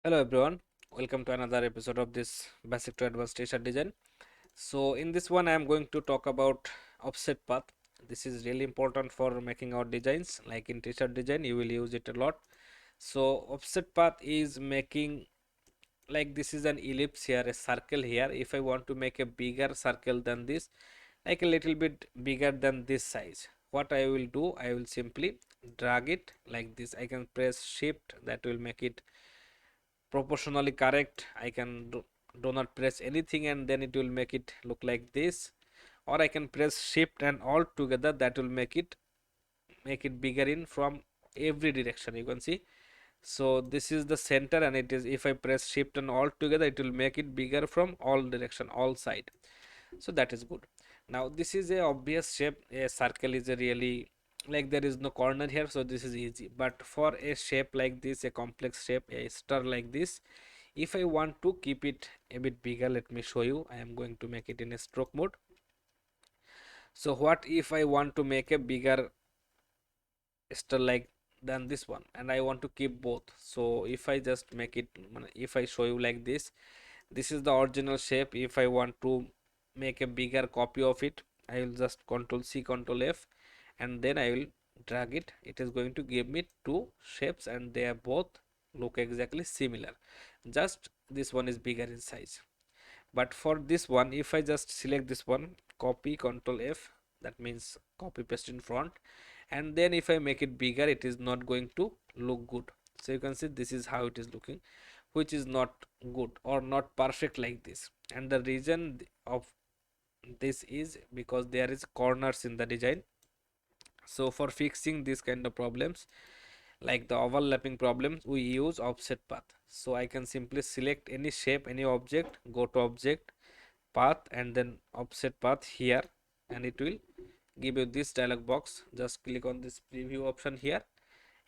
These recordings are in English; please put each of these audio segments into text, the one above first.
Hello everyone, welcome to another episode of this basic to advanced t-shirt design. So in this one I am going to talk about offset path. This is really important for making our designs. Like in t-shirt design you will use it a lot. So offset path is making, like, this is an ellipse here, a circle here. If I want to make a bigger circle than this, like a little bit bigger than this size, what I will do, I will simply drag it like this. I can press shift, that will make it proportionally correct. I can do not press anything and then it will make it look like this, or I can press shift and all together, that will make it bigger in from every direction. You can see, so this is the center and it is, if I press shift and all together, it will make it bigger from all direction, all side. So that is good. Now this is a obvious shape. A circle is a really, like, there is no corner here, so this is easy. But for a shape like this, a complex shape, a star like this, if I want to keep it a bit bigger, let me show you. I am going to make it in a stroke mode. So what if I want to make a bigger star like than this one, and I want to keep both? So if I just make it, if I show you like this is the original shape. If I want to make a bigger copy of it, I will just Control C, Control F, and then I will drag it. It is going to give me two shapes and they are both look exactly similar, just this one is bigger in size. But for this one, if I just select this one, copy, Control F, that means copy paste in front, and then if I make it bigger, it is not going to look good. So you can see this is how it is looking, which is not good or not perfect like this. And the reason of this is because there is corners in the design. So for fixing this kind of problems, like the overlapping problems, we use offset path. So I can simply select any shape, any object, go to object, path, and then offset path here, and it will give you this dialog box. Just click on this preview option here.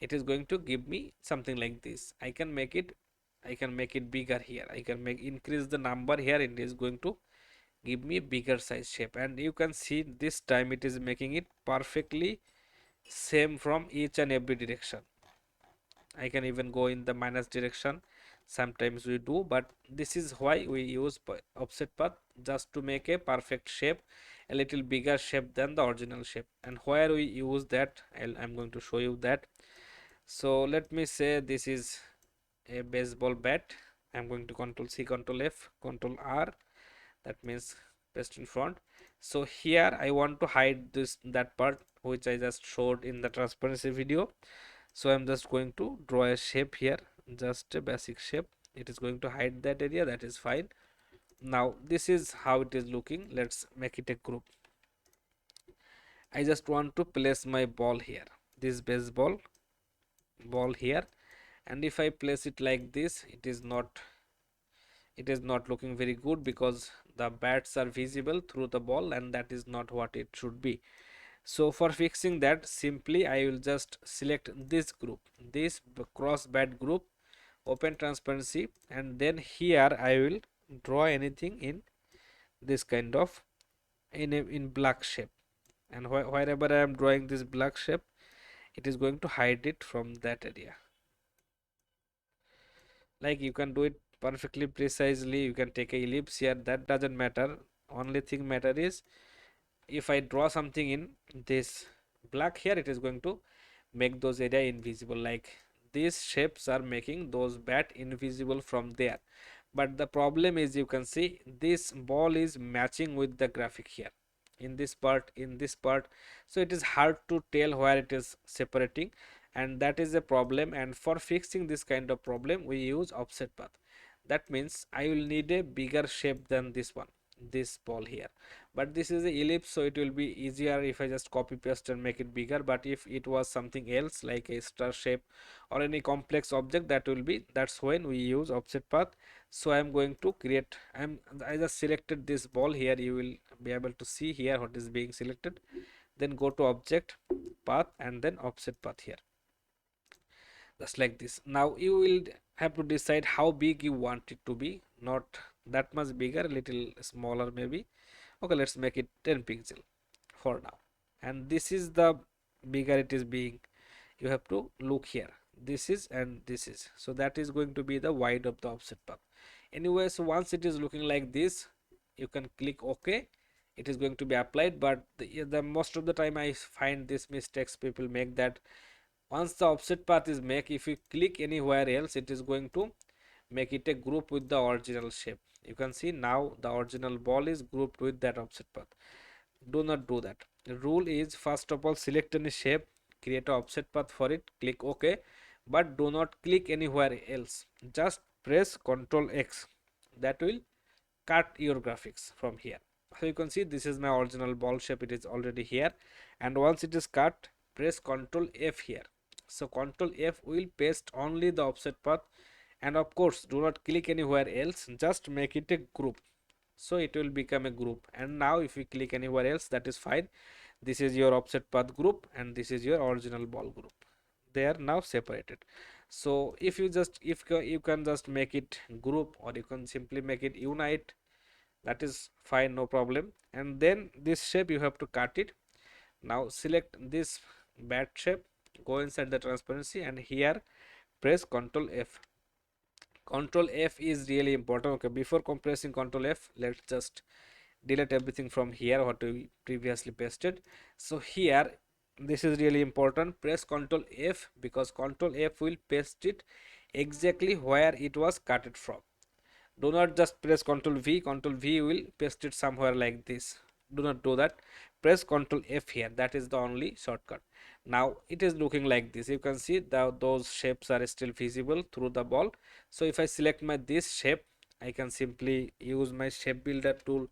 It is going to give me something like this. I can make it bigger here. I can make increase the number here. It is going to give me bigger size shape, and you can see this time it is making it perfectly same from each and every direction. I can even go in the minus direction, sometimes we do, but this is why we use offset path, just to make a perfect shape, a little bigger shape than the original shape. And where we use that, I'm going to show you that. So let me say this is a baseball bat. I'm going to Control C, Control F, Control R, that means paste in front. So here I want to hide this, that part which I just showed in the transparency video. So I'm just going to draw a shape here, just a basic shape. It is going to hide that area, that is fine. Now this is how it is looking. Let's make it a group. I just want to place my ball here, this baseball ball here, and if I place it like this, it is not looking very good because the bats are visible through the ball, and that is not what it should be. So for fixing that, simply I will just select this group, this cross bat group, open transparency, and then here I will draw anything in this kind of, in black shape. And wherever I am drawing this black shape, it is going to hide it from that area. Like, you can do it perfectly precisely. You can take a ellipse here, that doesn't matter. Only thing matter is, if I draw something in this black here, it is going to make those area invisible. Like, these shapes are making those bat invisible from there. But the problem is, you can see this ball is matching with the graphic here, in this part, in this part. So it is hard to tell where it is separating, and that is a problem. And for fixing this kind of problem, we use offset path. That means I will need a bigger shape than this one, this ball here. But this is a ellipse, so it will be easier if I just copy paste and make it bigger. But if it was something else like a star shape or any complex object, that's when we use offset path. So I am going to create, I just selected this ball here. You will be able to see here what is being selected. Then go to object, path, and then offset path here, just like this. Now you will have to decide how big you want it to be. Not that much bigger, a little smaller maybe. Okay, let's make it 10 pixel for now. And this is the bigger it is being. You have to look here, this is and this is, so that is going to be the wide of the offset path. Anyway, so once it is looking like this, you can click OK. It is going to be applied, but the most of the time I find this mistakes people make, that once the offset path is made, if you click anywhere else, it is going to make it a group with the original shape. You can see now the original ball is grouped with that offset path. Do not do that. The rule is, first of all, select any shape, create an offset path for it, click OK, but do not click anywhere else. Just press Ctrl X. That will cut your graphics from here. So you can see this is my original ball shape, it is already here, and once it is cut, press Ctrl F here. So Ctrl F will paste only the offset path, and of course do not click anywhere else, just make it a group, so it will become a group. And now if you click anywhere else, that is fine. This is your offset path group and this is your original ball group, they are now separated. So if you just, if you can just make it group, or you can simply make it unite, that is fine, no problem. And then this shape you have to cut it. Now select this bat shape, go inside the transparency, and here press Ctrl F. Ctrl F is really important. Okay, before compressing Ctrl F, let's just delete everything from here what we previously pasted. So here, this is really important, press Ctrl F, because Ctrl F will paste it exactly where it was cut it from. Do not just press Ctrl V. Ctrl V will paste it somewhere like this. Do not do that. Press Ctrl F here. That is the only shortcut. Now it is looking like this. You can see that those shapes are still visible through the ball. So if I select my this shape, I can simply use my shape builder tool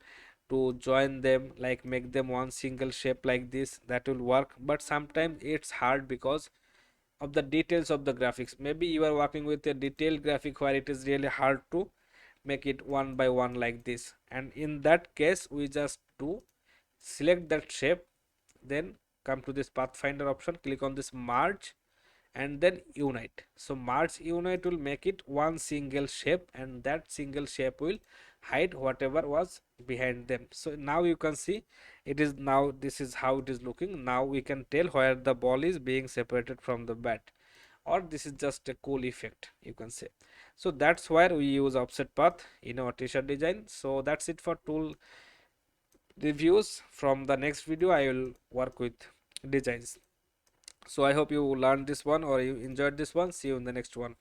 to join them, like make them one single shape like this. That will work, but sometimes it's hard because of the details of the graphics. Maybe you are working with a detailed graphic where it is really hard to make it one by one like this, and in that case we just do select that shape, then come to this pathfinder option, click on this merge, and then unite. So merge unite will make it one single shape, and that single shape will hide whatever was behind them. So now you can see it is, now this is how it is looking. Now we can tell where the ball is being separated from the bat, or this is just a cool effect, you can say. So that's why we use offset path in our t-shirt design. So that's it for tool reviews. From the next video I will work with designs. So I hope you learned this one or you enjoyed this one. See you in the next one.